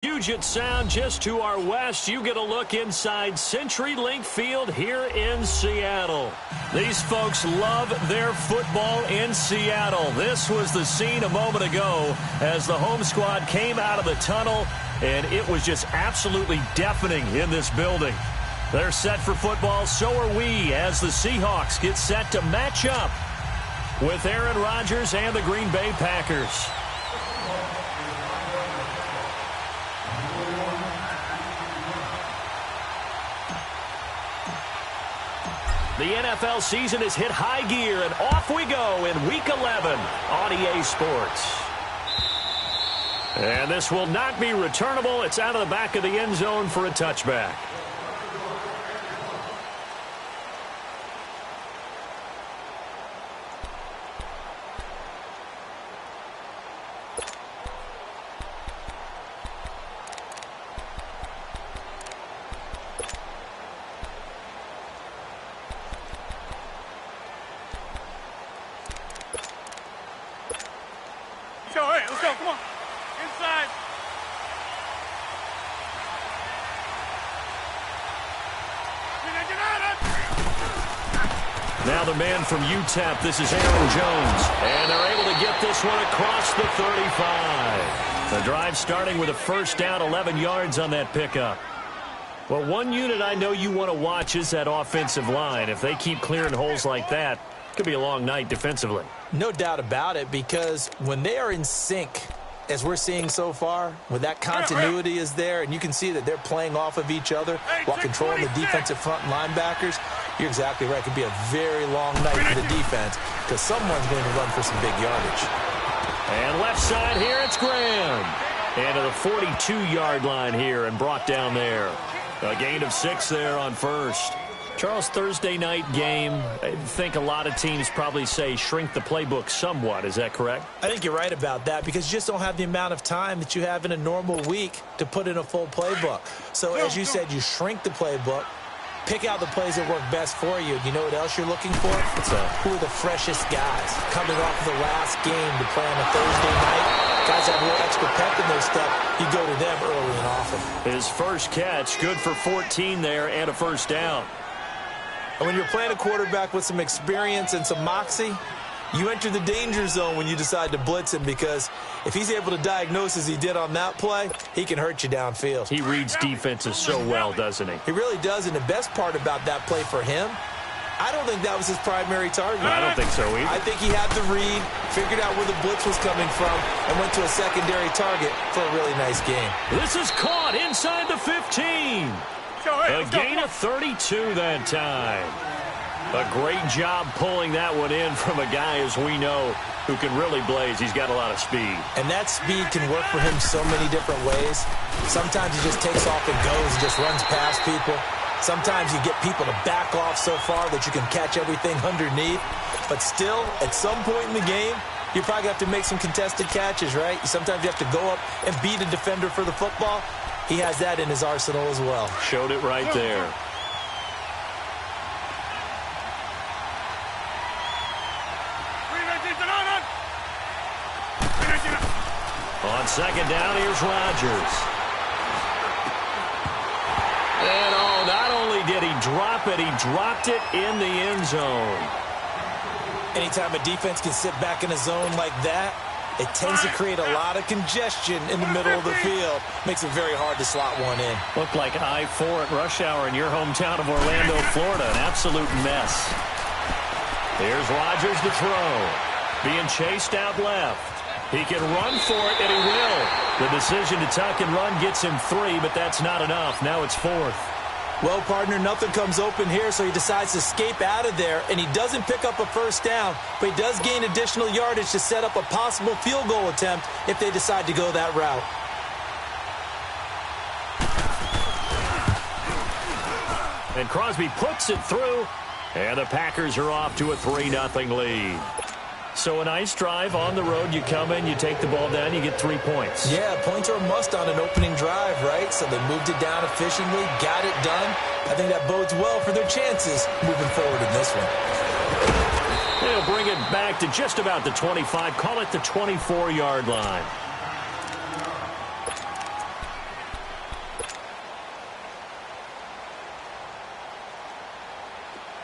Puget Sound just to our west. You get a look inside CenturyLink Field here in Seattle. These folks love their football in Seattle. This was the scene a moment ago as the home squad came out of the tunnel, and it was just absolutely deafening in this building. They're set for football, so are we, as the Seahawks get set to match up with Aaron Rodgers and the Green Bay Packers. The NFL season has hit high gear, and off we go in Week 11 on EA Sports. And this will not be returnable. It's out of the back of the end zone for a touchback. Let's go, come on. Inside. Now the man from UTEP, this is Aaron Jones. And they're able to get this one across the 35. The drive starting with a first down, 11 yards on that pickup. Well, one unit I know you want to watch is that offensive line. If they keep clearing holes like that, it could be a long night defensively. No doubt about it, because when they are in sync, as we're seeing so far, when that continuity is there, and you can see that they're playing off of each other while controlling the defensive front linebackers, you're exactly right. It could be a very long night for the defense because someone's going to run for some big yardage. And left side here, it's Graham. And to the 42-yard line here and brought down there. A gain of 6 there on first. Charles, Thursday night game, I think a lot of teams probably say shrink the playbook somewhat. Is that correct? I think you're right about that because you just don't have the amount of time that you have in a normal week to put in a full playbook. So as you said, you shrink the playbook, pick out the plays that work best for you. You know what else you're looking for? Who are the freshest guys coming off of the last game to play on a Thursday night? Guys have a little extra pep in their step. You go to them early and often. His first catch, good for 14 there and a first down. And when you're playing a quarterback with some experience and some moxie, you enter the danger zone when you decide to blitz him because if he's able to diagnose as he did on that play, he can hurt you downfield. He reads defenses so well, doesn't he? He really does, and the best part about that play for him, I don't think that was his primary target. I don't think so either. I think he had the read, figured out where the blitz was coming from, and went to a secondary target for a really nice game. This is caught inside the 15. A gain of 32 that time. A great job pulling that one in from a guy, as we know, who can really blaze. He's got a lot of speed. And that speed can work for him so many different ways. Sometimes he just takes off and goes and just runs past people. Sometimes you get people to back off so far that you can catch everything underneath. But still, at some point in the game, you probably have to make some contested catches, right? Sometimes you have to go up and beat a defender for the football. He has that in his arsenal as well. Showed it right there. On second down, here's Rodgers. And not only did he drop it, he dropped it in the end zone. Anytime a defense can sit back in a zone like that, it tends to create a lot of congestion in the middle of the field. Makes it very hard to slot one in. Looked like I-4 at rush hour in your hometown of Orlando, Florida. An absolute mess. Here's Rodgers to throw. Being chased out left. He can run for it, and he will. The decision to tuck and run gets him 3, but that's not enough. Now it's 4th. Well, partner, nothing comes open here, so he decides to escape out of there, and he doesn't pick up a first down, but he does gain additional yardage to set up a possible field goal attempt if they decide to go that route. And Crosby puts it through, and the Packers are off to a 3-0 lead. So a nice drive on the road. You come in, you take the ball down, you get 3 points. Yeah, points are a must on an opening drive, right? So they moved it down efficiently, got it done. I think that bodes well for their chances moving forward in this one. They'll bring it back to just about the 25, call it the 24-yard line.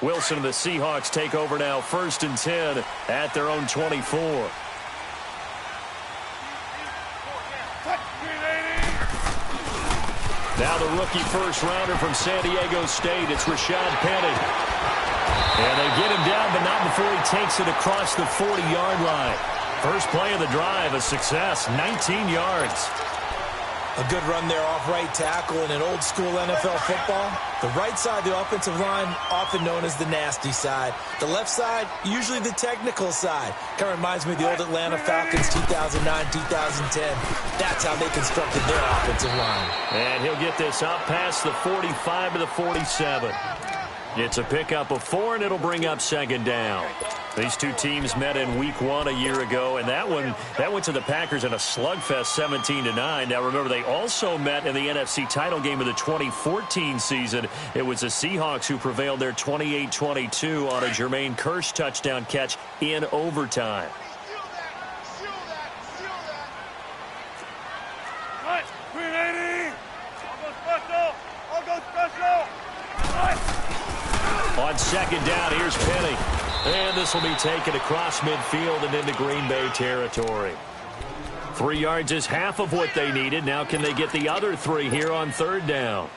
Wilson and the Seahawks take over now, 1st and 10 at their own 24. Now the rookie first-rounder from San Diego State, it's Rashad Penny. And they get him down, but not before he takes it across the 40-yard line. First play of the drive, a success, 19 yards. A good run there off right tackle in an old-school NFL football. The right side of the offensive line, often known as the nasty side. The left side, usually the technical side. Kind of reminds me of the old Atlanta Falcons 2009, 2010. That's how they constructed their offensive line. And he'll get this up past the 45 to the 47. It's a pickup of 4, and it'll bring up 2nd down. These two teams met in Week 1 a year ago, and that went to the Packers in a slugfest 17-9. Now, remember, they also met in the NFC title game of the 2014 season. It was the Seahawks who prevailed there 28-22 on a Jermaine Kearse touchdown catch in overtime. On 2nd down, here's Penny. And this will be taken across midfield and into Green Bay territory. 3 yards is half of what they needed. Now can they get the other 3 here on 3rd down?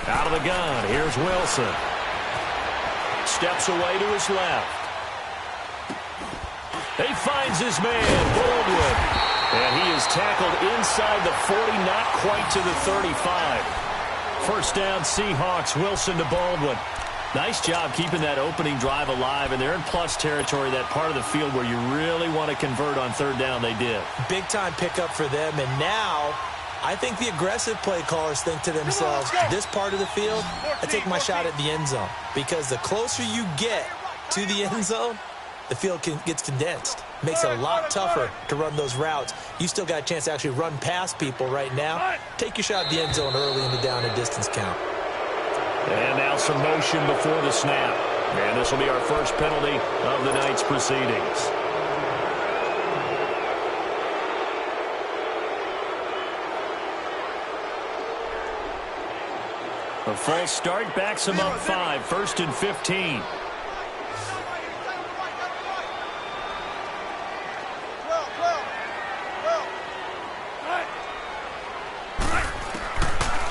Out of the gun, here's Wilson. Steps away to his left. He finds his man, Baldwin. And he is tackled inside the 40, not quite to the 35. First down, Seahawks, Wilson to Baldwin. Nice job keeping that opening drive alive, and they're in plus territory, that part of the field where you really want to convert on 3rd down. They did. Big-time pickup for them, and now I think the aggressive play callers think to themselves, this part of the field, I take my shot at the end zone. Because the closer you get to the end zone, the field gets condensed. Makes it a lot tougher to run those routes. You still got a chance to actually run past people right now. Take your shot at the end zone early in the down and distance count. And now some motion before the snap. And this will be our first penalty of the night's proceedings. A false start backs him up 5, 1st and 15.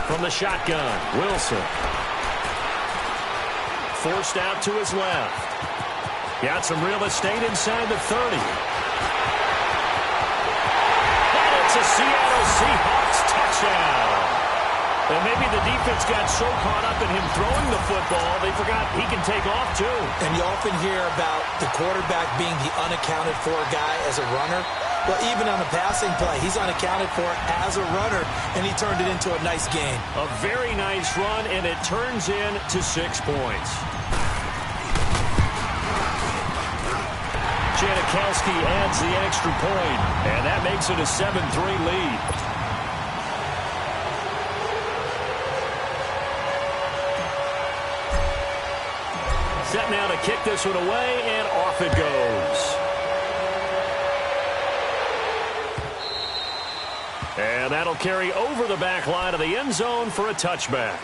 From the shotgun, Wilson. Forced out to his left. Got some real estate inside the 30. And it's a Seattle Seahawks touchdown. And maybe the defense got so caught up in him throwing the football, they forgot he can take off too. And you often hear about the quarterback being the unaccounted for guy as a runner. Well, even on a passing play, he's unaccounted for as a runner, and he turned it into a nice game. A very nice run, and it turns into 6 points. Janikowski adds the extra point, and that makes it a 7-3 lead. Set now to kick this one away, and off it goes. And that'll carry over the back line of the end zone for a touchback.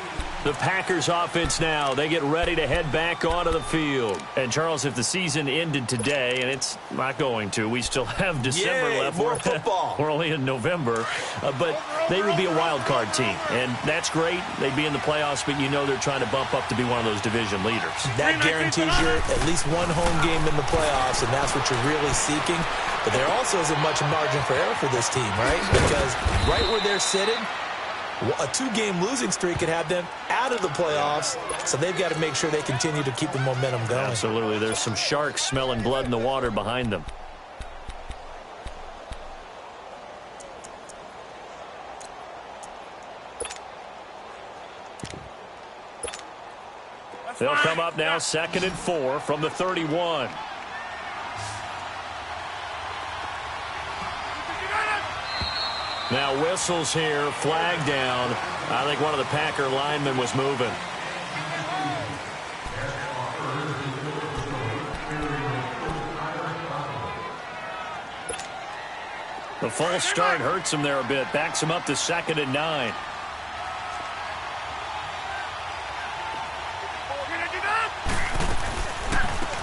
The Packers offense now, they get ready to head back onto the field. And, Charles, if the season ended today, and it's not going to, we still have December left. More football. We're only in November. But they would be a wild card team. And that's great. They'd be in the playoffs, but you know they're trying to bump up to be one of those division leaders. That guarantees you at least one home game in the playoffs, and that's what you're really seeking. But there also isn't much margin for error for this team, right? Because right where they're sitting, a 2-game losing streak could have them out of the playoffs, so they've got to make sure they continue to keep the momentum going. Absolutely. There's some sharks smelling blood in the water behind them. They'll come up now 2nd and 4 from the 31. Now whistles here, flag down. I think one of the Packer linemen was moving. The false start hurts him there a bit. Backs him up to 2nd and 9.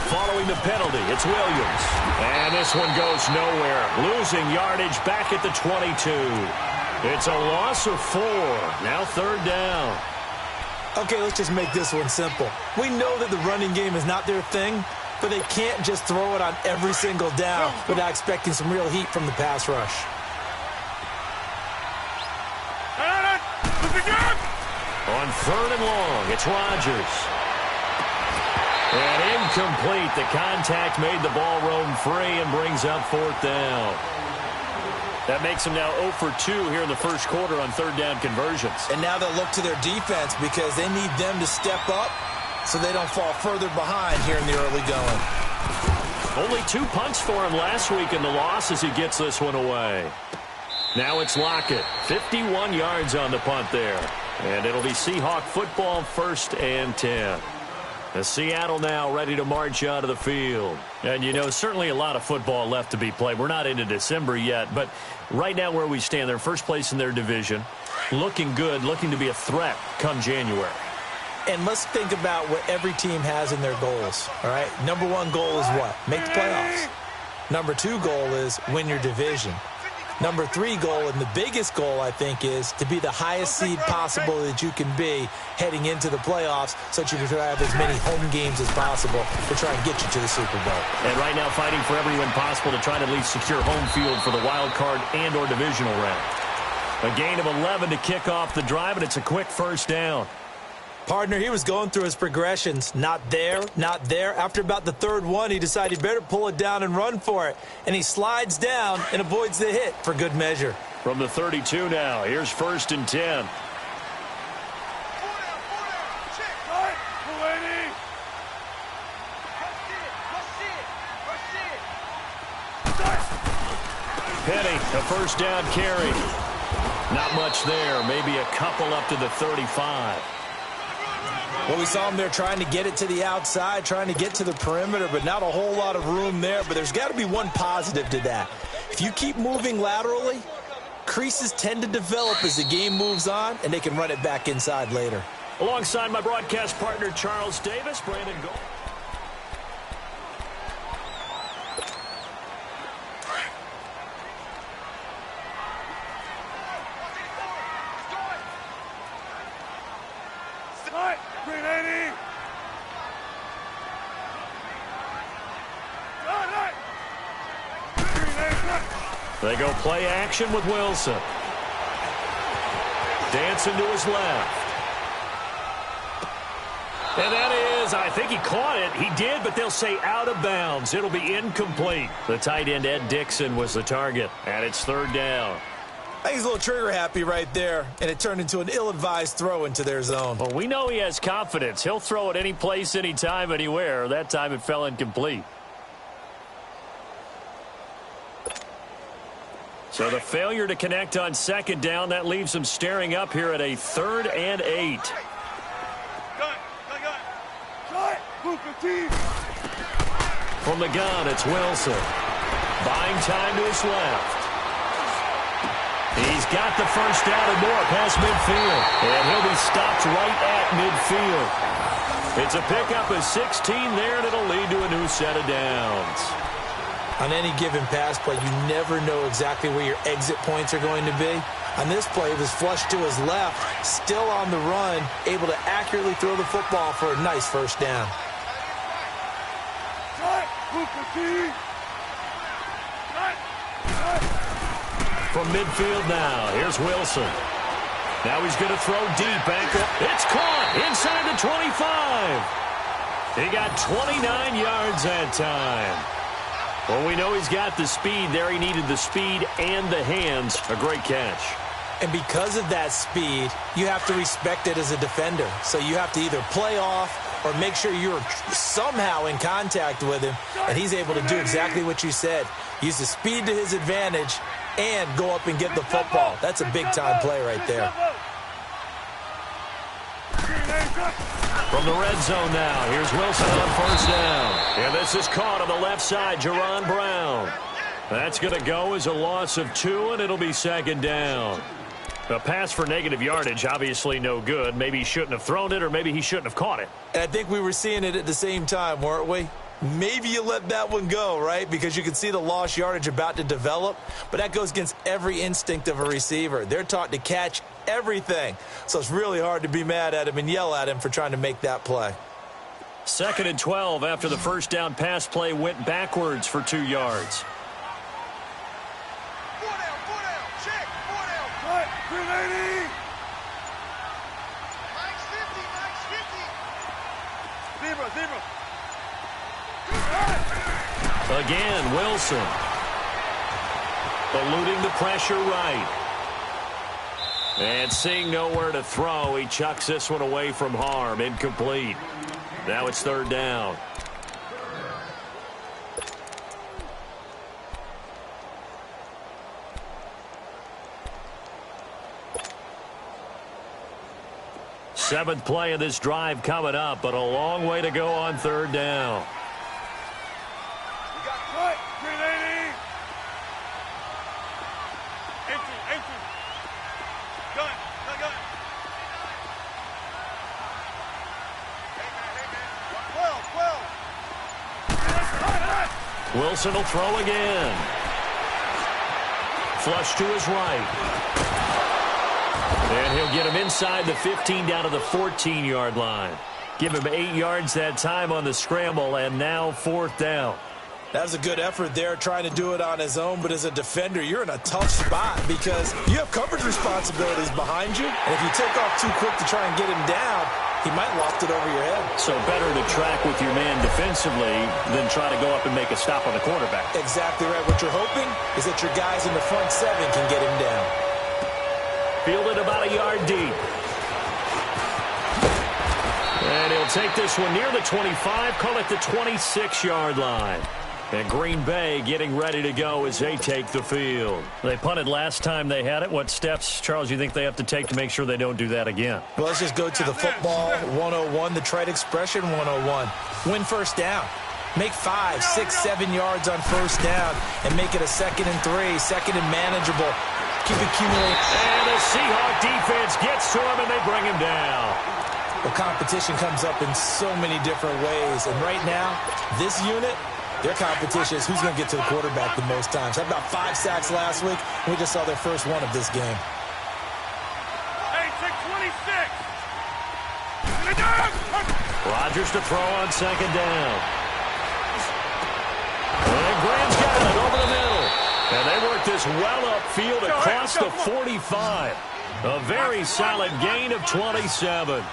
Following the penalty, it's Williams. And this one goes nowhere. Losing yardage back at the 22. It's a loss of 4. Now 3rd down. Okay, let's just make this one simple. We know that the running game is not their thing, but they can't just throw it on every single down without expecting some real heat from the pass rush. On 3rd and long, it's Rodgers. And incomplete. The contact made the ball roam free and brings up 4th down. That makes them now 0 for 2 here in the first quarter on 3rd down conversions. And now they'll look to their defense because they need them to step up so they don't fall further behind here in the early going. Only 2 punts for him last week in the loss as he gets this one away. Now it's Lockett. 51 yards on the punt there. And it'll be Seahawk football, 1st and 10. The Seattle now ready to march out of the field. And, you know, certainly a lot of football left to be played. We're not into December yet, but right now where we stand, they're first place in their division. Looking good, looking to be a threat come January. And let's think about what every team has in their goals, all right? Number 1 goal is what? Make the playoffs. Number 2 goal is win your division. Number 3 goal, and the biggest goal, I think, is to be the highest seed possible that you can be heading into the playoffs so that you can have as many home games as possible to try and get you to the Super Bowl. And right now fighting for every win possible to try to at least secure home field for the wild card and or divisional round. A gain of 11 to kick off the drive, and it's a quick 1st down. Partner, he was going through his progressions. Not there, not there. After about the 3rd one, he decided he better pull it down and run for it. And he slides down and avoids the hit for good measure. From the 32 now, here's 1st and 10. Penny, a 1st down carry. Not much there, maybe a couple up to the 35. Well, we saw him there trying to get it to the outside, trying to get to the perimeter, but not a whole lot of room there. But there's got to be one positive to that. If you keep moving laterally, creases tend to develop as the game moves on, and they can run it back inside later. Alongside my broadcast partner, Charles Davis, Brandon Gold. They go play action with Wilson. Dancing to his left. And that is, I think he caught it. He did, but they'll say out of bounds. It'll be incomplete. The tight end, Ed Dixon, was the target, and it's 3rd down. I think he's a little trigger happy right there, and it turned into an ill-advised throw into their zone. Well, we know he has confidence. He'll throw it any place, anytime, anywhere. That time it fell incomplete. So the failure to connect on 2nd down, that leaves them staring up here at a 3rd and 8. From the gun, it's Wilson. Buying time to his left. He's got the 1st down and more past midfield. And he'll be stopped right at midfield. It's a pickup of 16 there, and it'll lead to a new set of downs. On any given pass play, you never know exactly where your exit points are going to be. On this play, it was flushed to his left, still on the run, able to accurately throw the football for a nice 1st down. From midfield now, here's Wilson. Now he's going to throw deep. Ankle. It's caught inside the 25. He got 29 yards that time. Well, we know he's got the speed there. He needed the speed and the hands. A great catch. And because of that speed, you have to respect it as a defender. So you have to either play off or make sure you're somehow in contact with him. And he's able to do exactly what you said. Use the speed to his advantage and go up and get the football. That's a big-time play right there. From the red zone now, here's Wilson on first down. And this is caught on the left side, Jerron Brown. That's going to go as a loss of 2, and it'll be second down. A pass for negative yardage, obviously no good. Maybe he shouldn't have thrown it, or maybe he shouldn't have caught it. And I think we were seeing it at the same time, weren't we? Maybe you let that one go, right? Because you can see the lost yardage about to develop. But that goes against every instinct of a receiver. They're taught to catch everything. So it's really hard to be mad at him and yell at him for trying to make that play. 2nd and 12 after the first down pass play went backwards for 2 yards. Again, Wilson. Eluding the pressure right. And seeing nowhere to throw, he chucks this one away from harm. Incomplete. Now it's 3rd down. Seventh play of this drive coming up, but a long way to go on 3rd down. Wilson will throw again. Flush to his right. And he'll get him inside the 15 down to the 14-yard line. Give him 8 yards that time on the scramble, and now 4th down. That was a good effort there, trying to do it on his own. But as a defender, you're in a tough spot because you have coverage responsibilities behind you. And if you take off too quick to try and get him down, he might loft it over your head. So better to track with your man defensively than try to go up and make a stop on the quarterback. Exactly right. What you're hoping is that your guys in the front 7 can get him down. Fielded about a yard deep. And he'll take this one near the 25, call it the 26-yard line. And Green Bay getting ready to go as they take the field. They punted last time they had it. What steps, Charles, you think they have to take to make sure they don't do that again? Well, let's just go to the football 101, the trite expression 101. Win first down. Make 5, 6, 7 yards on first down and make it a 2nd and 3, 2nd and manageable. Keep accumulating. And the Seahawk defense gets to him and they bring him down. The competition comes up in so many different ways. And right now, this unit, their competition is who's going to get to the quarterback the most times. Had about 5 sacks last week. We just saw their first one of this game. Hey, 626. Rodgers to throw on 2nd down. And Graham's got it over the middle. And they work this well upfield across the 45. A very solid gain of 27.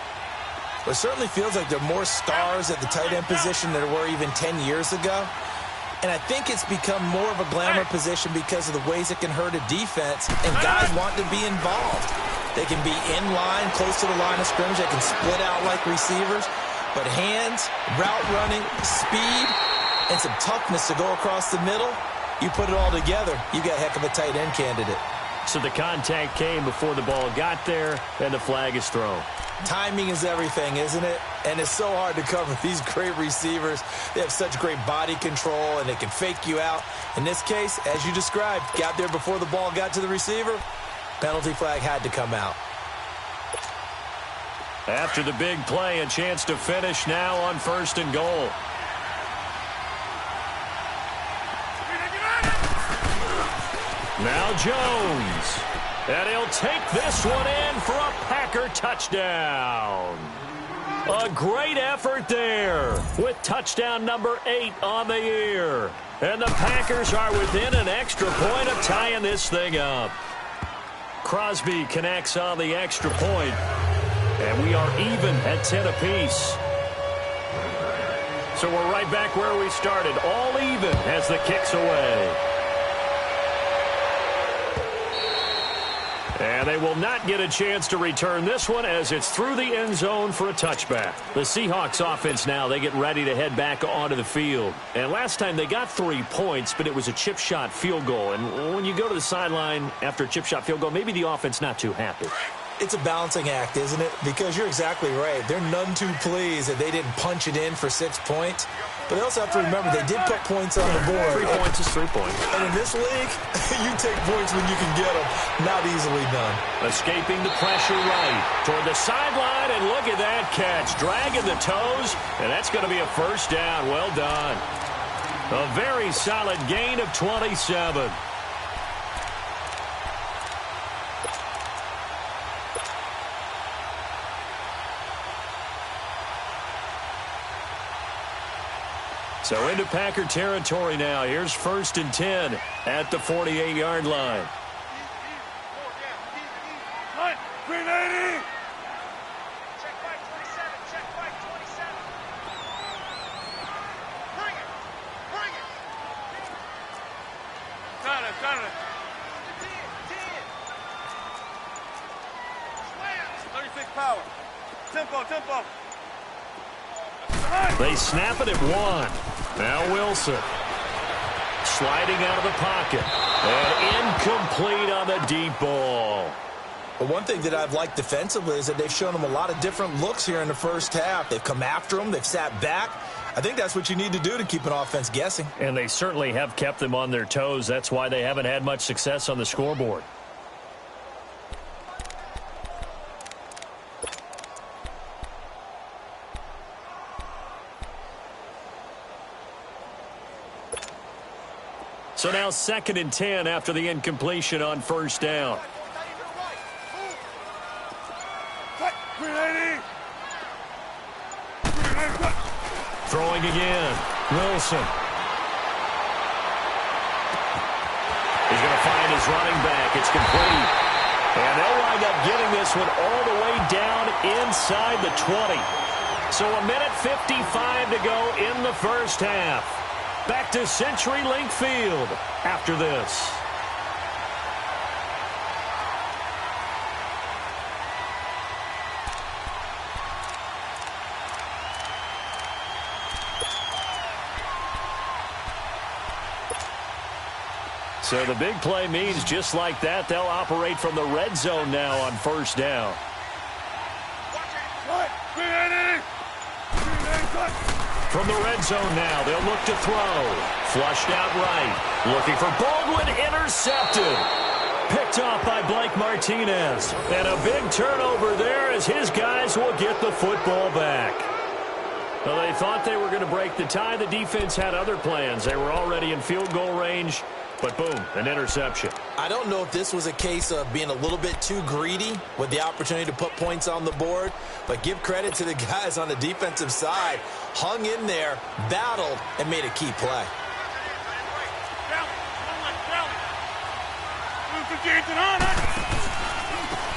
It certainly feels like there are more stars at the tight end position than there were even 10 years ago. And I think it's become more of a glamour position because of the ways it can hurt a defense, and guys want to be involved. They can be in line, close to the line of scrimmage. They can split out like receivers. But hands, route running, speed, and some toughness to go across the middle, you put it all together, you got a heck of a tight end candidate. So the contact came before the ball got there, and the flag is thrown. Timing is everything, isn't it? And it's so hard to cover these great receivers. They have such great body control, and they can fake you out. In this case, as you described, got there before the ball got to the receiver. Penalty flag had to come out. After the big play, a chance to finish now on 1st and goal. Now Jones. And he'll take this one in for a Packer touchdown. A great effort there with touchdown number 8 on the year. And the Packers are within an extra point of tying this thing up. Crosby connects on the extra point. And we are even at 10 apiece. So we're right back where we started, all even as the kick's away. And they will not get a chance to return this one as it's through the end zone for a touchback. The Seahawks offense now, they get ready to head back onto the field. And last time they got 3 points, but it was a chip shot field goal. And when you go to the sideline after a chip shot field goal, maybe the offense not too happy. It's a balancing act, isn't it? Because you're exactly right. They're none too pleased that they didn't punch it in for 6 points. But they also have to remember they did put points on the board. 3 points is 3 points. And in this league, you take points when you can get them. Not easily done. Escaping the pressure right toward the sideline, and look at that catch. Dragging the toes, and that's going to be a first down. Well done. A very solid gain of 27. So into Packer territory now. Here's 1st and 10 at the 48-yard line. 380. Check right 27. Check right 27. Bring it. Bring it. Got it. 36 power. Tempo. They snap it at 1. Now Wilson. Sliding out of the pocket. And incomplete on the deep ball. But one thing that I've liked defensively is that they've shown them a lot of different looks here in the first half. They've come after them. They've sat back. I think that's what you need to do to keep an offense guessing. And they certainly have kept them on their toes. That's why they haven't had much success on the scoreboard. So now 2nd and 10 after the incompletion on 1st down. 380. Throwing again. Wilson. He's going to find his running back. It's complete. And they'll wind up getting this one all the way down inside the 20. So a minute 55 to go in the first half. Back to CenturyLink Field after this. So the big play means just like that, they'll operate from the red zone now on 1st down. From the red zone now, they'll look to throw. Flushed out right. Looking for Baldwin, intercepted. Picked off by Blake Martinez. And a big turnover there as his guys will get the football back. Well, they thought they were going to break the tie. The defense had other plans. They were already in field goal range. But boom, an interception. I don't know if this was a case of being a little bit too greedy with the opportunity to put points on the board, but give credit to the guys on the defensive side. Hung in there, battled, and made a key play.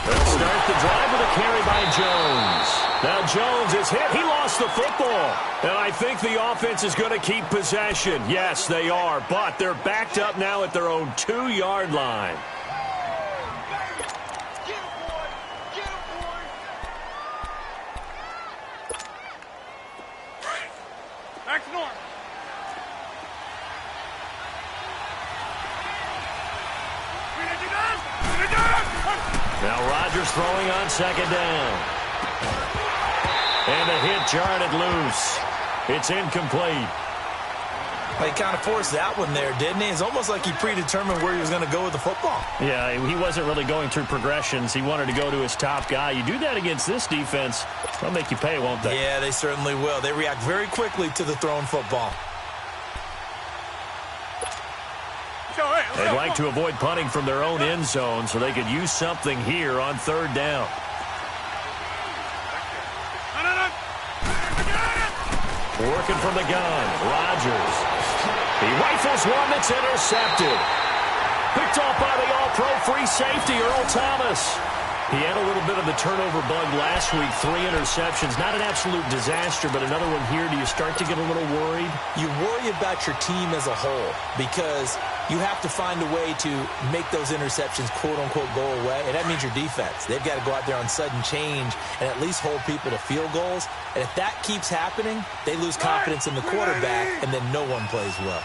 They'll start the drive with a carry by Jones. Now Jones is hit. He lost the football. And I think the offense is going to keep possession. Yes, they are. But they're backed up now at their own 2-yard line. Back to north. Now Rodgers throwing on 2nd down. And the hit jarred it loose. It's incomplete. He kind of forced that one there, didn't he? It's almost like he predetermined where he was going to go with the football. Yeah, he wasn't really going through progressions. He wanted to go to his top guy. You do that against this defense, they'll make you pay, won't they? Yeah, they certainly will. They react very quickly to the thrown football. They'd like to avoid punting from their own end zone so they could use something here on 3rd down. Working from the gun, Rodgers. He rifles one that's intercepted. Picked off by the all-pro free safety, Earl Thomas. He had a little bit of the turnover bug last week, 3 interceptions. Not an absolute disaster, but another one here. Do you start to get a little worried? You worry about your team as a whole because you have to find a way to make those interceptions, quote-unquote, go away, and that means your defense. They've got to go out there on sudden change and at least hold people to field goals. And if that keeps happening, they lose confidence in the quarterback, and then no one plays well.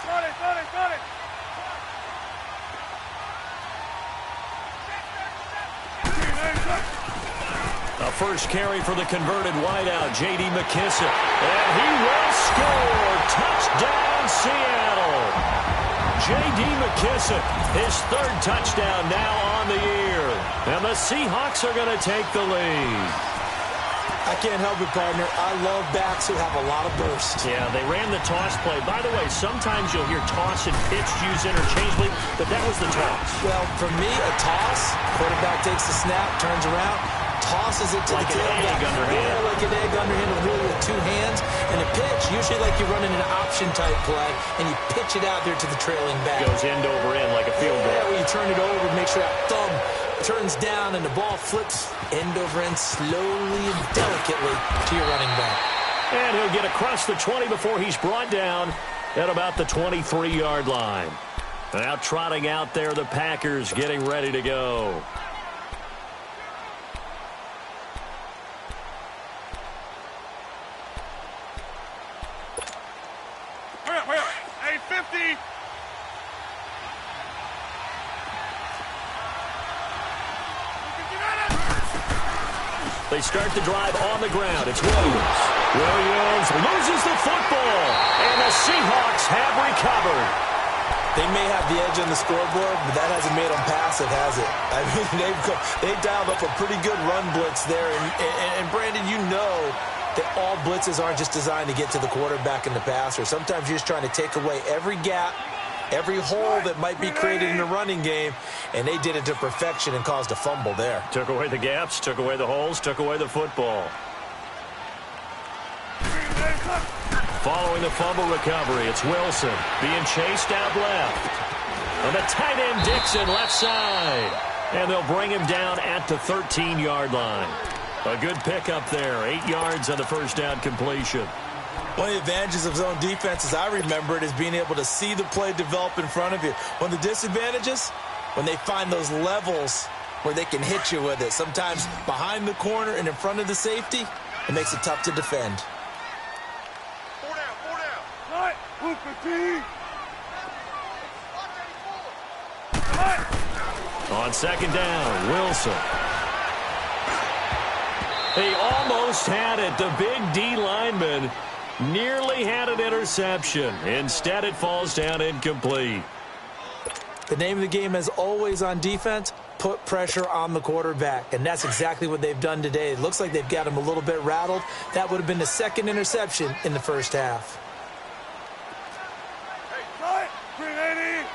Got it. A first carry for the converted wideout, J.D. McKissick. And he will score. Touchdown, Seattle. J.D. McKissick, his third touchdown now on the year. And the Seahawks are going to take the lead. I can't help it, partner. I love backs who have a lot of burst. Yeah, they ran the toss play. By the way, sometimes you'll hear toss and pitch used interchangeably, but that was the toss. Well, for me, a toss, quarterback takes the snap, turns around, tosses it to like the tailback. Yeah, like an egg underhand, really with two hands. And a pitch, usually like you're running an option-type play, and you pitch it out there to the trailing back. Goes end over end like a field goal. Yeah, when you turn it over, make sure that thumb turns down and the ball flips end over end slowly and delicately to your running back. And he'll get across the 20 before he's brought down at about the 23-yard line. Now trotting out there, the Packers getting ready to go. Hurry up. 850. They start the drive on the ground. It's Williams. Williams loses the football, and the Seahawks have recovered. They may have the edge on the scoreboard, but that hasn't made them passive, has it? I mean, they've dialed up a pretty good run blitz there. And Brandon, you know that all blitzes aren't just designed to get to the quarterback and the passer. Sometimes you're just trying to take away every gap, every hole that might be created in the running game, and they did it to perfection and caused a fumble there. Took away the gaps, took away the holes, took away the football. Following the fumble recovery, it's Wilson being chased out left. And the tight end Dixon left side. And they'll bring him down at the 13-yard line. A good pickup there, 8 yards on the first down completion. One of the advantages of zone defense, as I remember it, is being able to see the play develop in front of you. One of the disadvantages, when they find those levels where they can hit you with it, sometimes behind the corner and in front of the safety, it makes it tough to defend. 4 down. Right. Move 15. On second down, Wilson. He almost had it. The big D lineman nearly had an interception. Instead, it falls down incomplete. The name of the game is always on defense, put pressure on the quarterback. And that's exactly what they've done today. It looks like they've got him a little bit rattled. That would have been the second interception in the first half. Hey, right. 380.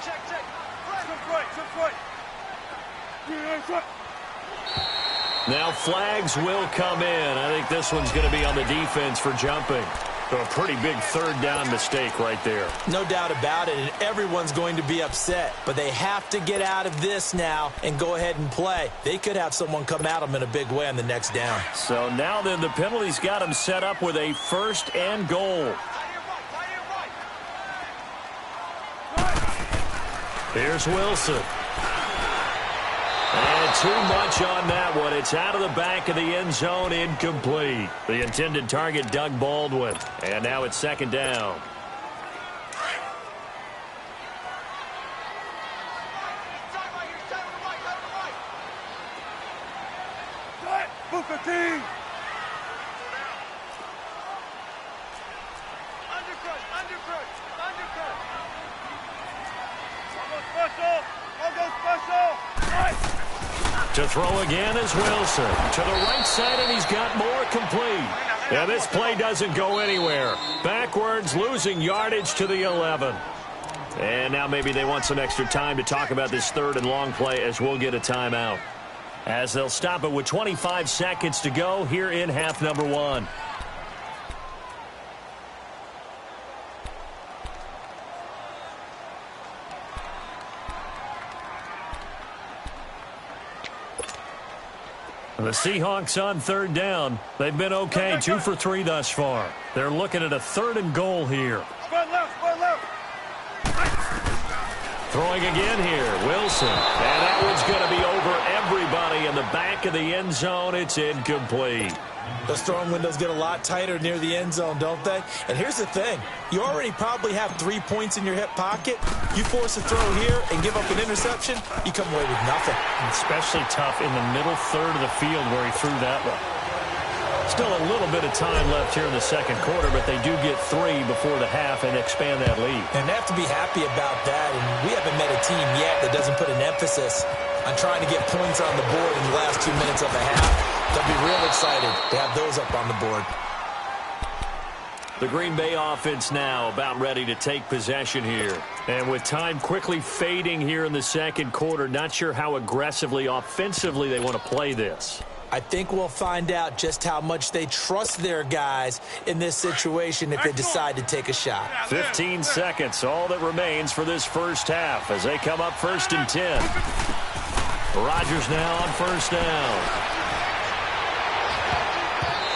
Check. Jump right. 380. Now flags will come in. I think this one's going to be on the defense for jumping. So a pretty big third down mistake right there. No doubt about it, and everyone's going to be upset. But they have to get out of this now and go ahead and play. They could have someone come at them in a big way on the next down. So now then the penalty's got them set up with a first and goal. Here's Wilson. And too much on that one. It's out of the back of the end zone, incomplete. The intended target, Doug Baldwin. And now it's second down. Move 15. Undercut. I'll go special. Right. To throw again is Wilson. To the right side, and he's got more complete. Yeah, this play doesn't go anywhere. Backwards, losing yardage to the 11. And now maybe they want some extra time to talk about this third and long play as we'll get a timeout. As they'll stop it with 25 seconds to go here in half number 1. The Seahawks on third down. They've been okay, 2 for 3 thus far. They're looking at a 3rd and goal here. Spread left, spread left. Throwing again here, Wilson. And that one's going to be over everybody in the back of the end zone. It's incomplete. Those throwing windows get a lot tighter near the end zone, don't they? And here's the thing. You already probably have 3 points in your hip pocket. You force a throw here and give up an interception, you come away with nothing. Especially tough in the middle third of the field where he threw that one. Still a little bit of time left here in the second quarter, but they do get 3 before the half and expand that lead. And they have to be happy about that. And we haven't met a team yet that doesn't put an emphasis on trying to get points on the board in the last 2 minutes of the half. They'll be real excited to have those up on the board. The Green Bay offense now about ready to take possession here. And with time quickly fading here in the second quarter, not sure how aggressively, offensively they want to play this. I think we'll find out just how much they trust their guys in this situation if they decide to take a shot. 15 seconds, all that remains for this first half as they come up 1st and 10. Rodgers now on 1st down.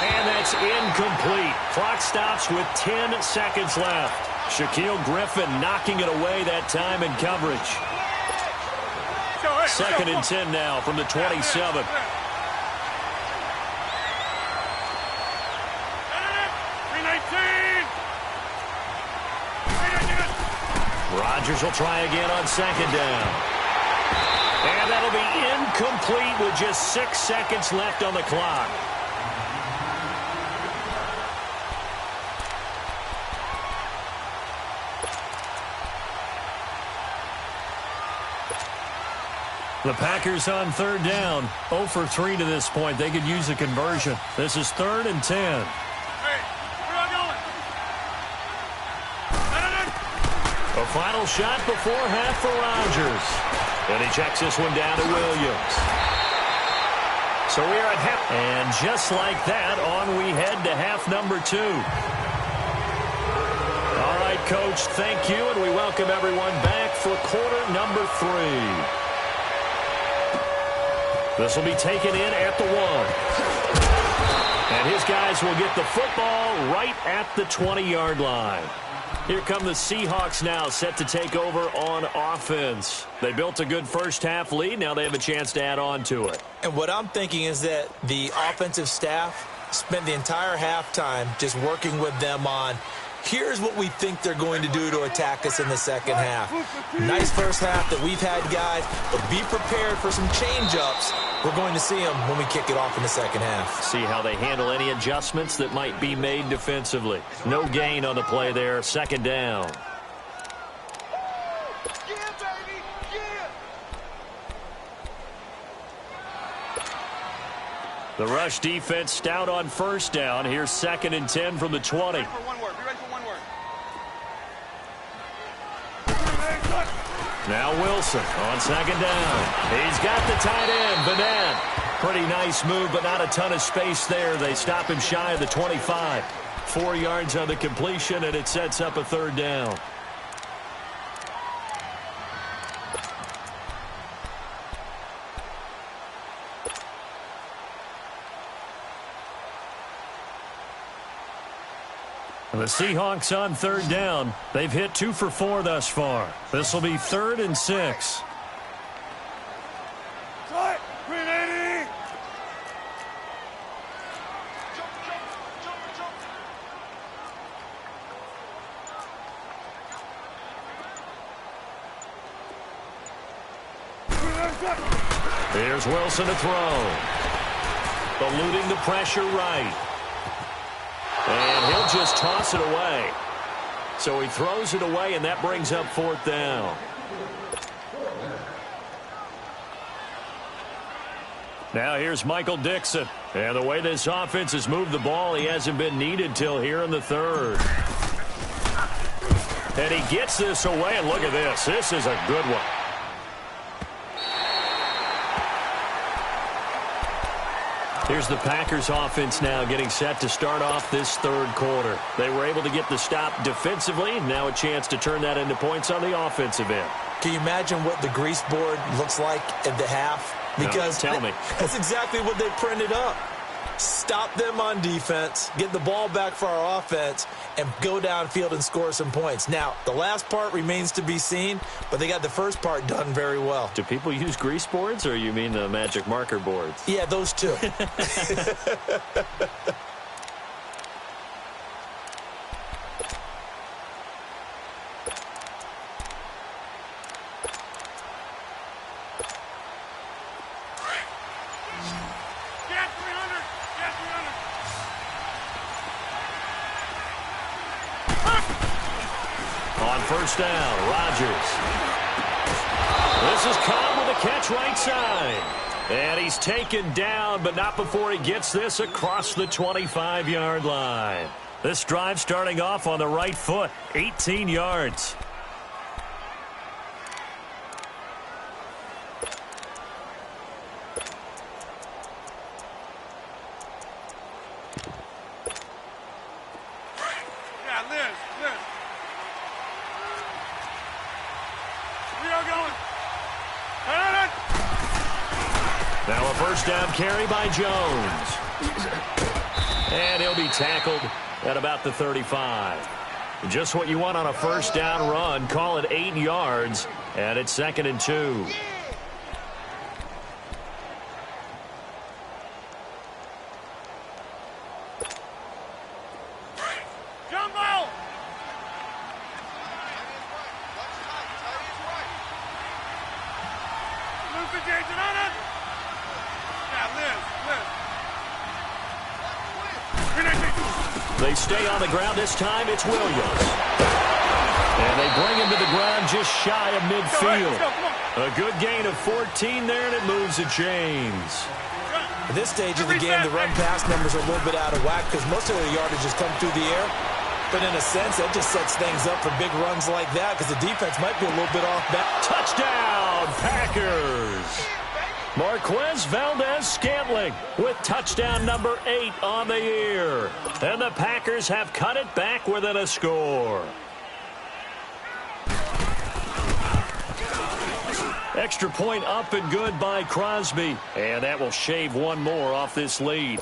And that's incomplete. Clock stops with 10 seconds left. Shaquille Griffin knocking it away that time in coverage. 2nd and 10 now from the 27. Rodgers will try again on 2nd down. And that'll be incomplete with just 6 seconds left on the clock. The Packers on 3rd down. 0 for 3 to this point. They could use a conversion. This is 3rd and 10. A final shot before half for Rodgers. And he checks this one down to Williams. So we are at half. And just like that, on we head to half number 2. All right, Coach, thank you. And we welcome everyone back for quarter number 3. This will be taken in at the 1. And his guys will get the football right at the 20-yard line. Here come the Seahawks now, set to take over on offense. They built a good first half lead. Now they have a chance to add on to it. And what I'm thinking is that the offensive staff spent the entire halftime just working with them on, here's what we think they're going to do to attack us in the second half. Nice first half that we've had, guys, but be prepared for some change-ups. We're going to see them when we kick it off in the second half. See how they handle any adjustments that might be made defensively. No gain on the play there, 2nd down. The rush defense stout on 1st down. Here's 2nd and 10 from the 20. Now Wilson on 2nd down. He's got the tight end, Bennett. Pretty nice move, but not a ton of space there. They stop him shy of the 25. 4 yards on the completion, and it sets up a 3rd down. The Seahawks on 3rd down. They've hit 2 for 4 thus far. This will be 3rd and 6. Here's Wilson to throw. Eluding the pressure right. And he'll just toss it away. So he throws it away, and that brings up 4th down. Now here's Michael Dixon. And the way this offense has moved the ball, he hasn't been needed till here in the 3rd. And he gets this away, and look at this. This is a good one. Here's the Packers offense now getting set to start off this 3rd quarter. They were able to get the stop defensively. Now a chance to turn that into points on the offensive end. Can you imagine what the grease board looks like at the half? Because tell me. That's exactly what they printed up. Stop them on defense, get the ball back for our offense, and go downfield and score some points. Now, the last part remains to be seen, but they got the first part done very well. Do people use grease boards, or you mean the magic marker boards? Yeah, those two. First down, Rodgers. This is caught with a catch right side. And he's taken down, but not before he gets this across the 25-yard line. This drive starting off on the right foot, 18 yards. Now a first down carry by Jones. And he'll be tackled at about the 35. Just what you want on a first down run. Call it 8 yards. And it's 2nd and 2. They stay on the ground. This time it's Williams. And they bring him to the ground just shy of midfield. A good gain of 14 there, and it moves the chains. At this stage of the game, the run-pass numbers are a little bit out of whack because most of their yardage has come through the air. But in a sense, that just sets things up for big runs like that because the defense might be a little bit off back. Touchdown, Packers! Marquez Valdez-Scantling with touchdown number 8 on the year. And the Packers have cut it back within a score. Extra point up and good by Crosby. And that will shave one more off this lead.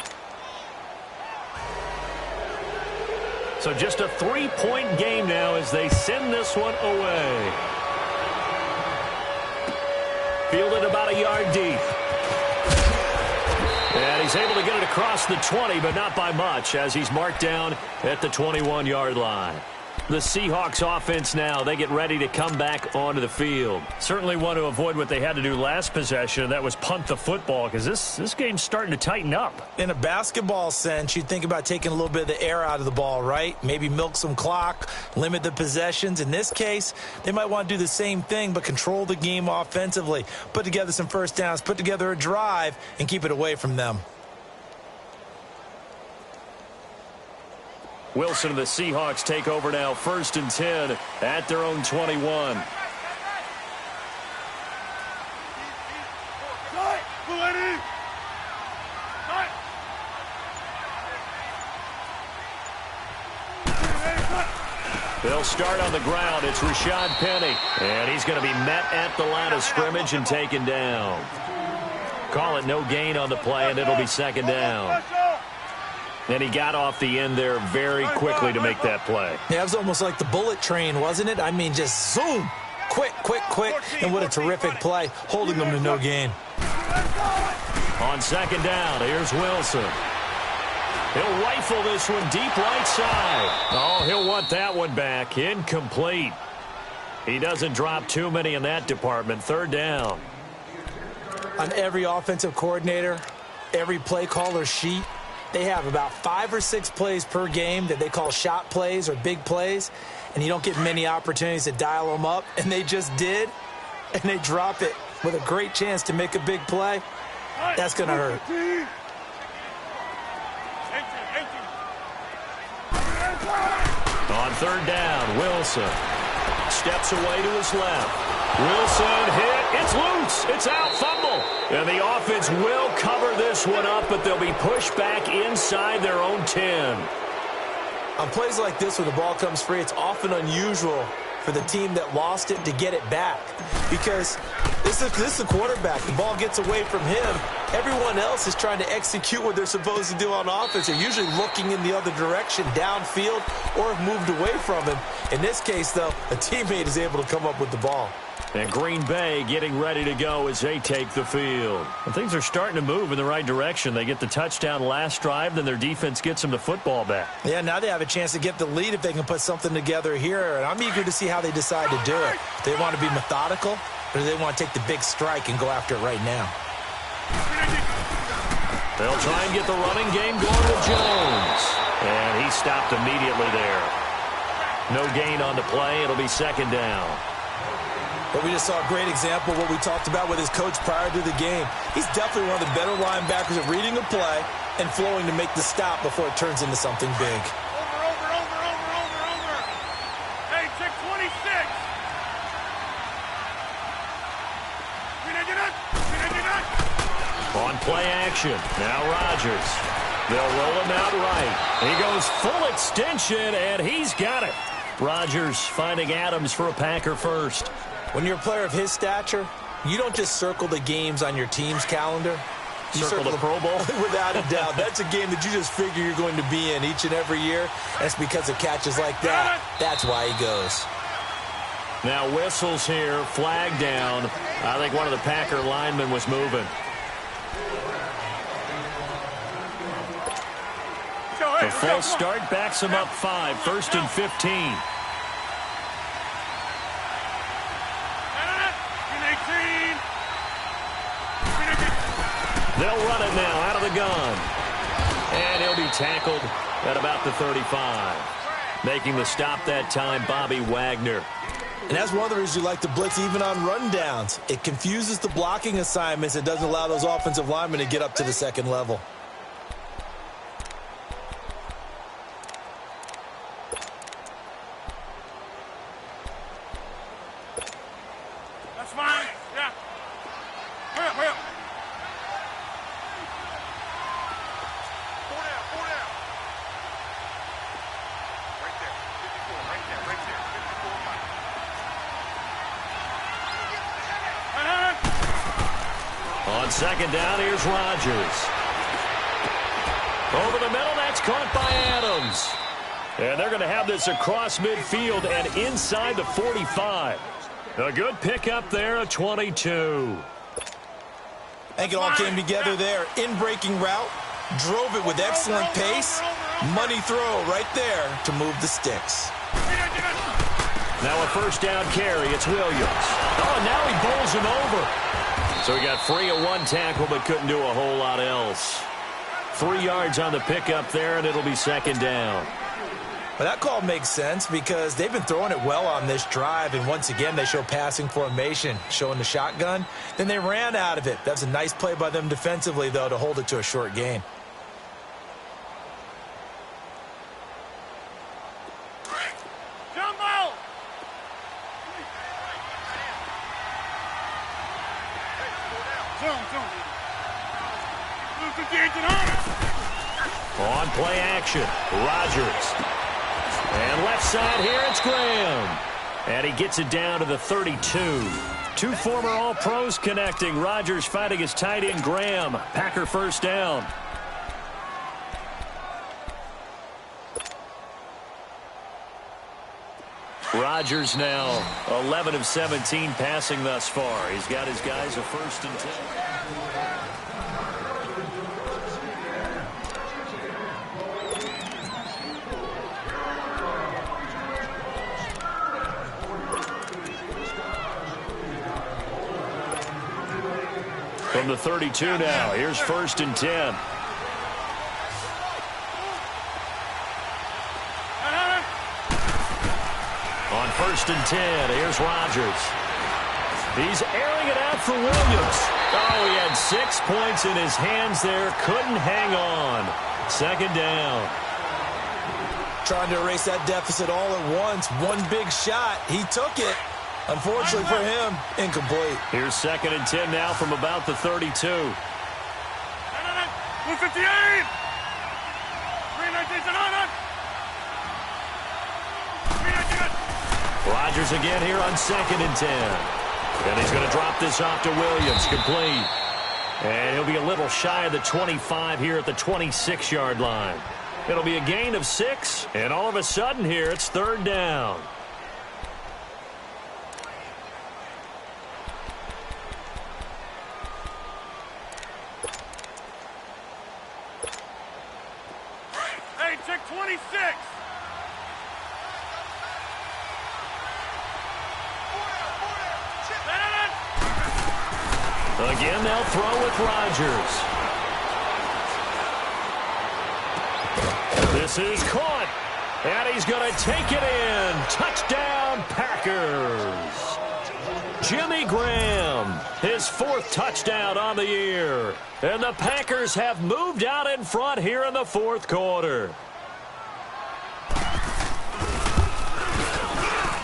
So just a 3-point game now as they send this one away. Fielded about a yard deep. And he's able to get it across the 20, but not by much as he's marked down at the 21-yard line. The Seahawks offense now, they get ready to come back onto the field. Certainly want to avoid what they had to do last possession, and that was punt the football, because this game's starting to tighten up. In a basketball sense, you think about taking a little bit of the air out of the ball, right? Maybe milk some clock, limit the possessions. In this case, they might want to do the same thing, but control the game offensively. Put together some first downs, put together a drive, and keep it away from them. Wilson and the Seahawks take over now, 1st and 10 at their own 21. They'll start on the ground. It's Rashad Penny. And he's going to be met at the line of scrimmage and taken down. Call it no gain on the play, and it'll be 2nd down. And he got off the end there very quickly to make that play. Yeah, it was almost like the bullet train, wasn't it? I mean, just zoom. Quick, quick, quick. And what a terrific play, holding them to no gain. On 2nd down, here's Wilson. He'll rifle this one deep right side. Oh, he'll want that one back. Incomplete. He doesn't drop too many in that department. 3rd down. On every offensive coordinator, every play caller sheet, they have about 5 or 6 plays per game that they call shot plays or big plays, and you don't get many opportunities to dial them up, and they just did, and they drop it with a great chance to make a big play. That's going to hurt. On 3rd down, Wilson steps away to his left. Wilson hit. It's loose. It's out. Fumble. And the offense will cover this one up, but they'll be pushed back inside their own 10. On plays like this where the ball comes free, it's often unusual for the team that lost it to get it back because This is the quarterback. The ball gets away from him. Everyone else is trying to execute what they're supposed to do on offense. They're usually looking in the other direction, downfield, or have moved away from him. In this case, though, a teammate is able to come up with the ball. And Green Bay getting ready to go as they take the field. And things are starting to move in the right direction. They get the touchdown last drive, then their defense gets them the football back. Yeah, now they have a chance to get the lead if they can put something together here. And I'm eager to see how they decide to do it. Do they want to be methodical, or do they want to take the big strike and go after it right now? They'll try and get the running game going with Jones. And he stopped immediately there. No gain on the play. It'll be second down. But we just saw a great example of what we talked about with his coach prior to the game. He's definitely one of the better linebackers at reading a play and flowing to make the stop before it turns into something big. Over. Hey, check 26. On play action. Now Rodgers. They'll roll him out right. He goes full extension, and he's got it. Rodgers finding Adams for a Packer first. When you're a player of his stature, you don't just circle the games on your team's calendar. You circle the Pro Bowl? Without a doubt. That's a game that you just figure you're going to be in each and every year. That's because of catches like that. That's why he goes. Now whistles here, flag down. I think one of the Packer linemen was moving. The false start backs him up 5, 1st and 15. They'll run it now out of the gun. And he'll be tackled at about the 35. Making the stop that time, Bobby Wagner. And that's one of the reasons you like to blitz even on rundowns. It confuses the blocking assignments. It doesn't allow those offensive linemen to get up to the second level. That's fine. Yeah. Hurry up. Four down. Right there. 54. Right there. 54. On second down, here's Rodgers. Over the middle, that's caught by Adams. And they're going to have this across midfield and inside the 45. A good pickup there, a 22. I think it all came together there. In-breaking route, drove it with excellent pace. Money throw right there to move the sticks. Now a first down carry. It's Williams. Oh, and now he bowls him over. So he got free of one tackle but couldn't do a whole lot else. 3 yards on the pickup there, and it'll be second down. Well, that call makes sense because they've been throwing it well on this drive, and once again they show passing formation, showing the shotgun. Then they ran out of it. That's a nice play by them defensively, though, to hold it to a short gain. Jumbo! Zone. On play action, Rodgers. And left side here, it's Graham. And he gets it down to the 32. Two former All-Pros connecting. Rodgers fighting his tight end, Graham. Packer first down. Rodgers now 11 of 17 passing thus far. He's got his guys a 1st and 10. From the 32 now, here's 1st and 10. On 1st and 10, here's Rodgers. He's airing it out for Williams. Oh, he had 6 points in his hands there. Couldn't hang on. Second down. Trying to erase that deficit all at once. One big shot. He took it. Unfortunately for him, incomplete. Here's 2nd and 10 now from about the 32. 158! Rodgers again here on 2nd and 10. And he's going to drop this off to Williams. Complete. And he'll be a little shy of the 25 here at the 26-yard line. It'll be a gain of 6, and all of a sudden here it's third down. Hey, check 26. Again, they'll throw with Rodgers. This is caught. And he's going to take it in. Touchdown, Packers. Jimmy Graham, his 4th touchdown on the year. And the Packers have moved out in front here in the 4th quarter.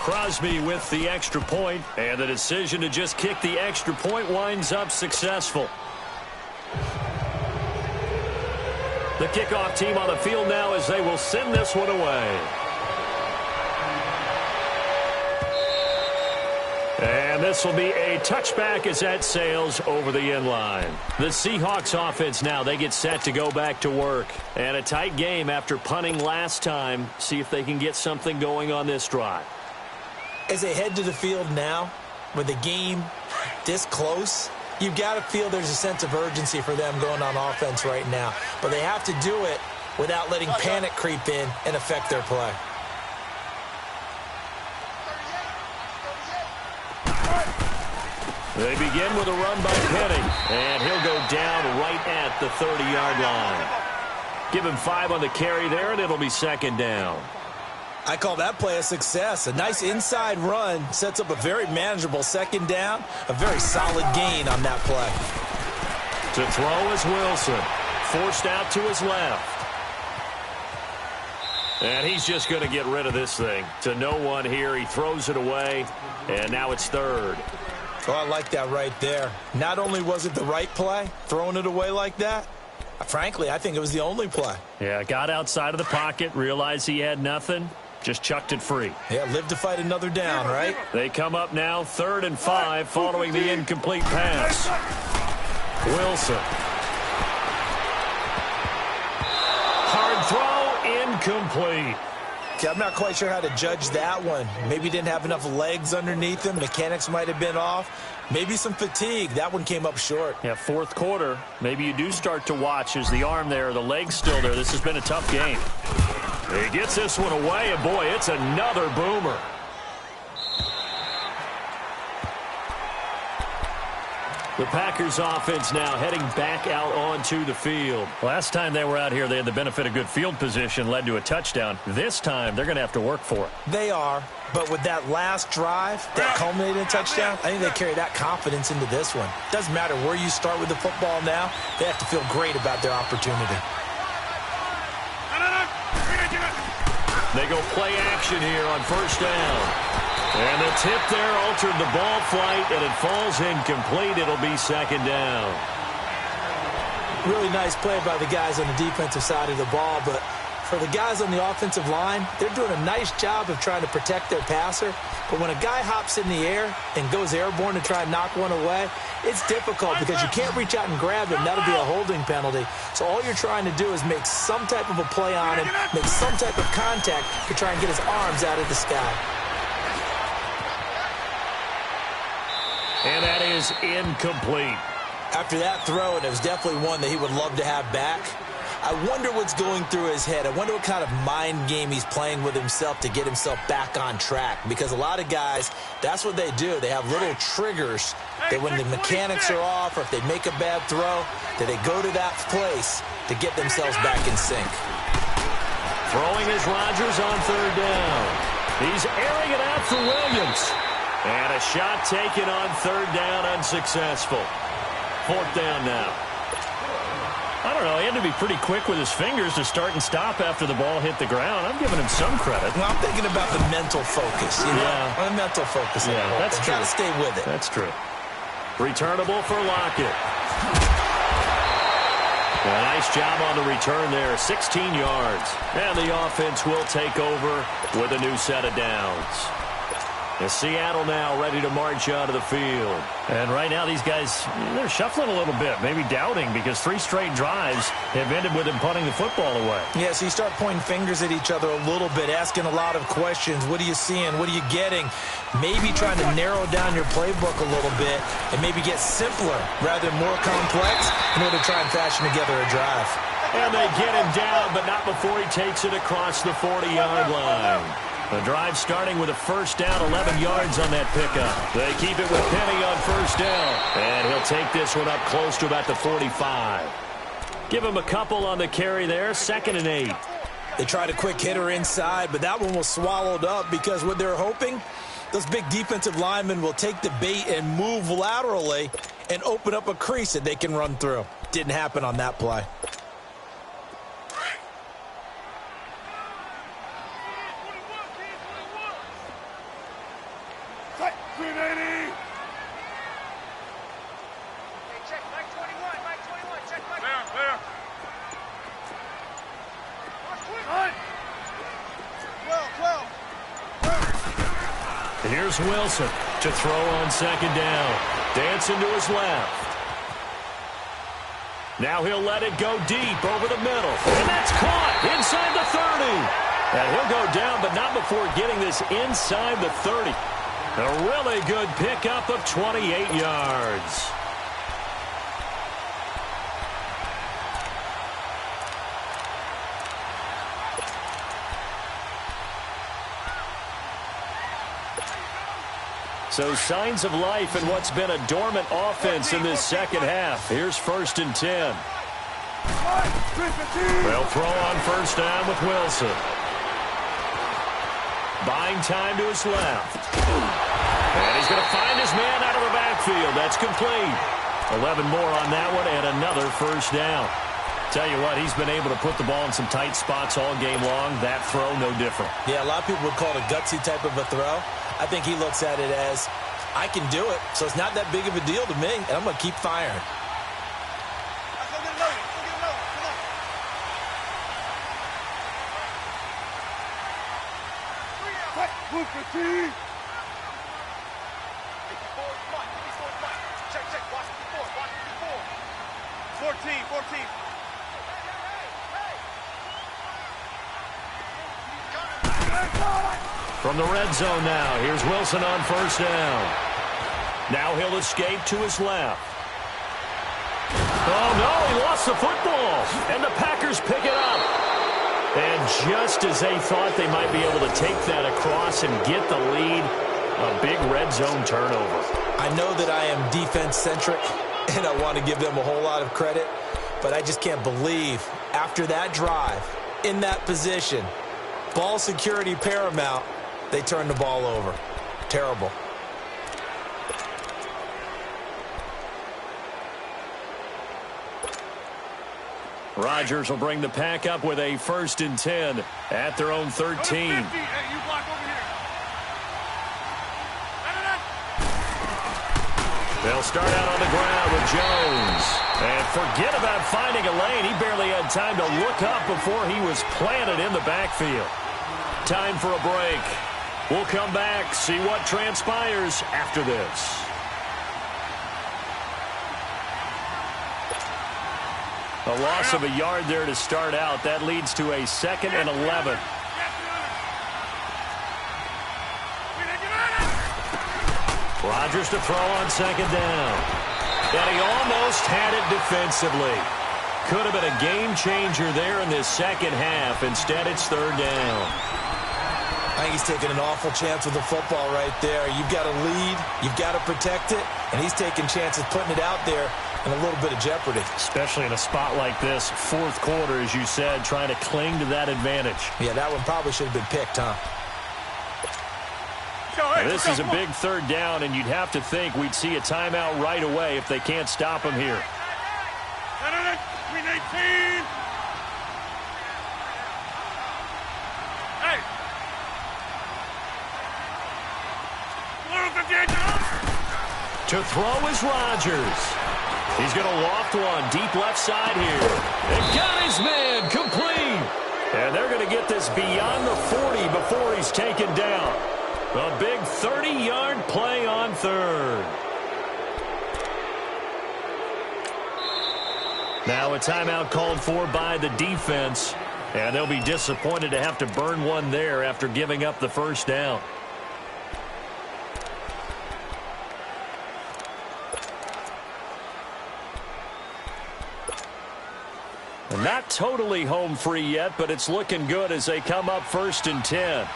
Crosby with the extra point, and the decision to just kick the extra point winds up successful. The kickoff team on the field now as they will send this one away. And this will be a touchback as that sails over the end line. The Seahawks offense now, they get set to go back to work. And a tight game after punting last time. See if they can get something going on this drive. As they head to the field now, with the game this close, you've got to feel there's a sense of urgency for them going on offense right now. But they have to do it without letting panic creep in and affect their play. They begin with a run by Penny, and he'll go down right at the 30-yard line. Give him 5 on the carry there, and it'll be second down. I call that play a success. A nice inside run sets up a very manageable second down. A very solid gain on that play. To throw is Wilson. Forced out to his left. And he's just going to get rid of this thing. To no one here. He throws it away, and now it's third. Oh, I like that right there. Not only was it the right play, throwing it away like that, frankly, I think it was the only play. Yeah, got outside of the pocket, realized he had nothing. Just chucked it free. Yeah, live to fight another down, right? They come up now 3rd and 5 following the incomplete pass. Wilson. Hard throw, incomplete. Okay, I'm not quite sure how to judge that one. Maybe he didn't have enough legs underneath him. Mechanics might have been off. Maybe some fatigue. That one came up short. Yeah, 4th quarter. Maybe you do start to watch as the arm there, the leg's still there. This has been a tough game. He gets this one away, and boy, it's another boomer. The Packers offense now heading back out onto the field. Last time they were out here, they had the benefit of good field position, led to a touchdown. This time, they're going to have to work for it. They are, but with that last drive, that culminating touchdown, I think they carry that confidence into this one. Doesn't matter where you start with the football now, they have to feel great about their opportunity. They go play action here on 1st down. And the tip there altered the ball flight, and it falls incomplete. It'll be second down. Really nice play by the guys on the defensive side of the ball, but for the guys on the offensive line, they're doing a nice job of trying to protect their passer. But when a guy hops in the air and goes airborne to try and knock one away, it's difficult because you can't reach out and grab him. That'll be a holding penalty. So all you're trying to do is make some type of a play on him, make some type of contact to try and get his arms out of the sky. And that is incomplete. After that throw, and it was definitely one that he would love to have back, I wonder what's going through his head. I wonder what kind of mind game he's playing with himself to get himself back on track. Because a lot of guys, that's what they do. They have little triggers that when the mechanics are off or if they make a bad throw, that they go to that place to get themselves back in sync. Throwing is Rodgers on 3rd down. He's airing it out for Williams. And a shot taken on 3rd down, unsuccessful. 4th down now. I don't know. He had to be pretty quick with his fingers to start and stop after the ball hit the ground. I'm giving him some credit. Well, I'm thinking about the mental focus, you know? Yeah. The mental focus. Yeah, that's true. Got to stay with it. That's true. Returnable for Lockett. A nice job on the return there. 16 yards. And the offense will take over with a new set of downs. And Seattle now ready to march onto the field. And right now these guys, they're shuffling a little bit, maybe doubting, because 3 straight drives have ended with them punting the football away. Yeah, so you start pointing fingers at each other a little bit, asking a lot of questions. What are you seeing? What are you getting? Maybe trying to narrow down your playbook a little bit and maybe get simpler rather than more complex in order to try and fashion together a drive. And they get him down, but not before he takes it across the 40-yard line. The drive starting with a first down, 11 yards on that pickup. They keep it with Penny on first down. And he'll take this one up close to about the 45. Give him a couple on the carry there, 2nd and 8. They tried a quick hitter inside, but that one was swallowed up because what they're hoping, those big defensive linemen will take the bait and move laterally and open up a crease that they can run through. Didn't happen on that play. Here's Wilson to throw on 2nd down. Dancing to his left. Now he'll let it go deep over the middle. And that's caught inside the 30. And he'll go down, but not before getting this inside the 30. A really good pickup of 28 yards. So signs of life in what's been a dormant offense in this second half. Here's 1st and 10. They'll throw on first down with Wilson. Buying time to his left. And he's going to find his man out of the backfield. That's complete. 11 more on that one and another first down. Tell you what, he's been able to put the ball in some tight spots all game long. That throw, no different. Yeah, a lot of people would call it a gutsy type of a throw. I think he looks at it as, I can do it, so it's not that big of a deal to me, and I'm going to keep firing. Let's go get it loaded. Come on. 3 out. Move, team. Check. Watch the 4. 14. From the red zone now, here's Wilson on first down. Now he'll escape to his left. Oh, no, he lost the football. And the Packers pick it up. And just as they thought they might be able to take that across and get the lead, a big red zone turnover. I know that I am defense-centric, and I want to give them a whole lot of credit, but I just can't believe after that drive, in that position, ball security paramount, they turned the ball over. Terrible. Rodgers will bring the pack up with a 1st and 10 at their own 13. Hey, you block over here. They'll start out on the ground with Jones. And forget about finding a lane. He barely had time to look up before he was planted in the backfield. Time for a break. We'll come back, see what transpires after this. A loss of a yard there to start out. That leads to a 2nd and 11. Rodgers to throw on 2nd down. And he almost had it defensively. Could have been a game changer there in this second half. Instead, it's 3rd down. I think he's taking an awful chance with the football right there. You've got to lead. You've got to protect it. And he's taking chances putting it out there in a little bit of jeopardy. Especially in a spot like this, 4th quarter, as you said, trying to cling to that advantage. Yeah, that one probably should have been picked, huh? This is a big 3rd down, and you'd have to think we'd see a timeout right away if they can't stop him here. Queen 18. Hey. To throw is Rodgers. He's going to loft one deep left side here. And got his man complete. And they're going to get this beyond the 40 before he's taken down. A big 30-yard play on third. Now a timeout called for by the defense, and they'll be disappointed to have to burn one there after giving up the first down. Not totally home free yet, but it's looking good as they come up 1st and 10.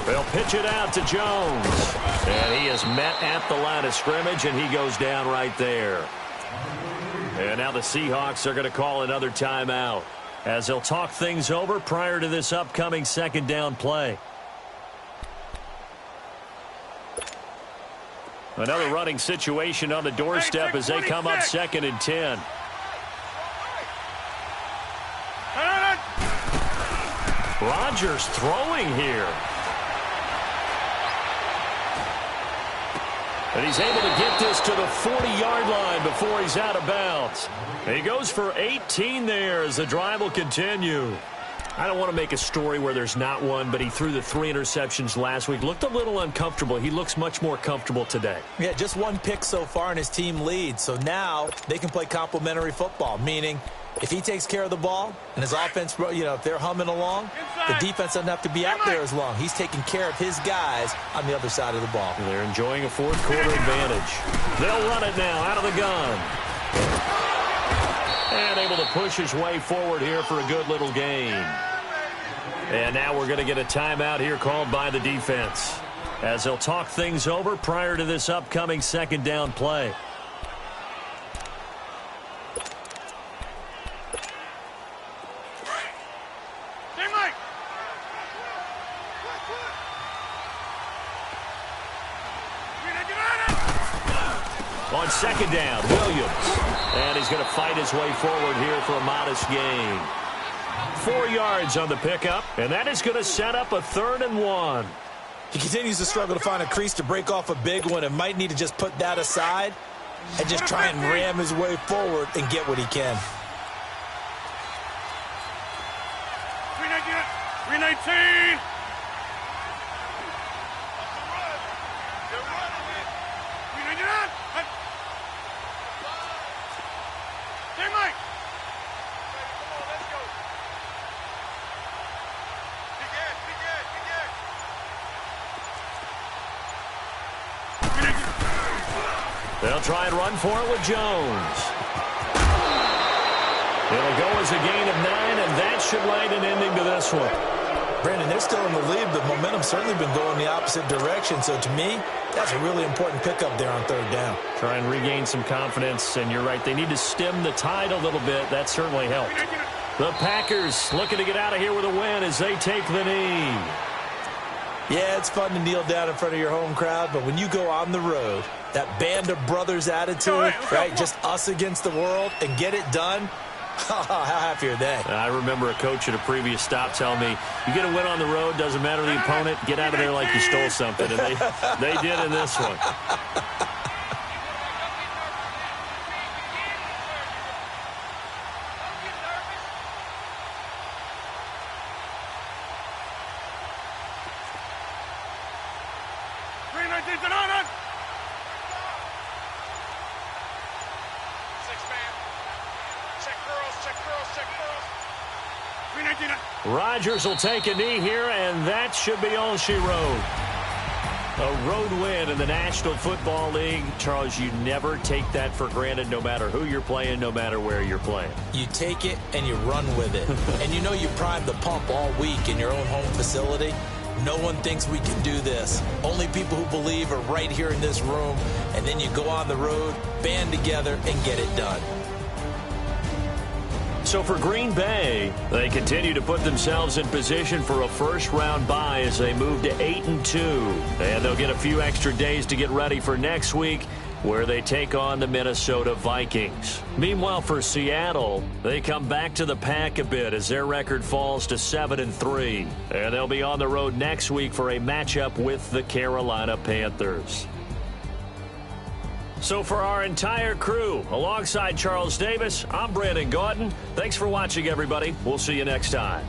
They'll pitch it out to Jones. And he is met at the line of scrimmage, and he goes down right there. And now the Seahawks are going to call another timeout as they'll talk things over prior to this upcoming 2nd down play. Another running situation on the doorstep as they come up 2nd and 10. Rodgers throwing here. And he's able to get this to the 40-yard line before he's out of bounds. And he goes for 18 there as the drive will continue. I don't want to make a story where there's not one, but he threw the 3 interceptions last week. Looked a little uncomfortable. He looks much more comfortable today. Yeah, just 1 pick so far and his team leads. So now they can play complementary football, meaning if he takes care of the ball and his offense, if they're humming along, the defense doesn't have to be out there as long. He's taking care of his guys on the other side of the ball. They're enjoying a 4th quarter advantage. They'll run it now out of the gun. And able to push his way forward here for a good little gain. And now we're going to get a timeout here called by the defense as they'll talk things over prior to this upcoming 2nd down play. On 2nd down, Williams. And he's going to fight his way forward here for a modest gain. 4 yards on the pickup, and that is going to set up a 3rd and 1. He continues to struggle to find a crease to break off a big one and might need to just put that aside and just try and ram his way forward and get what he can. 319. They'll try and run for it with Jones. It'll go as a gain of 9, and that should light an ending to this one. Brandon, they're still in the lead, but momentum's certainly been going the opposite direction. So to me, that's a really important pickup there on 3rd down. Try and regain some confidence, and you're right. They need to stem the tide a little bit. That certainly helped. The Packers looking to get out of here with a win as they take the knee. Yeah, it's fun to kneel down in front of your home crowd, but when you go on the road, that band of brothers attitude, right, just us against the world, and get it done, how happy are they? I remember a coach at a previous stop telling me, you get a win on the road, doesn't matter the opponent, get out of there like you stole something, and they did in this one. Rodgers will take a knee here, and that should be all she wrote. A road win in the National Football League. Charles, you never take that for granted no matter who you're playing, no matter where you're playing. You take it and you run with it. And you know you primed the pump all week in your own home facility. No one thinks we can do this. Only people who believe are right here in this room. And then you go on the road, band together, and get it done. So for Green Bay, they continue to put themselves in position for a first-round bye as they move to 8-2. And they'll get a few extra days to get ready for next week, where they take on the Minnesota Vikings. Meanwhile, for Seattle, they come back to the pack a bit as their record falls to 7-3. And they'll be on the road next week for a matchup with the Carolina Panthers. So for our entire crew, alongside Charles Davis, I'm Brandon Gaudin. Thanks for watching, everybody. We'll see you next time.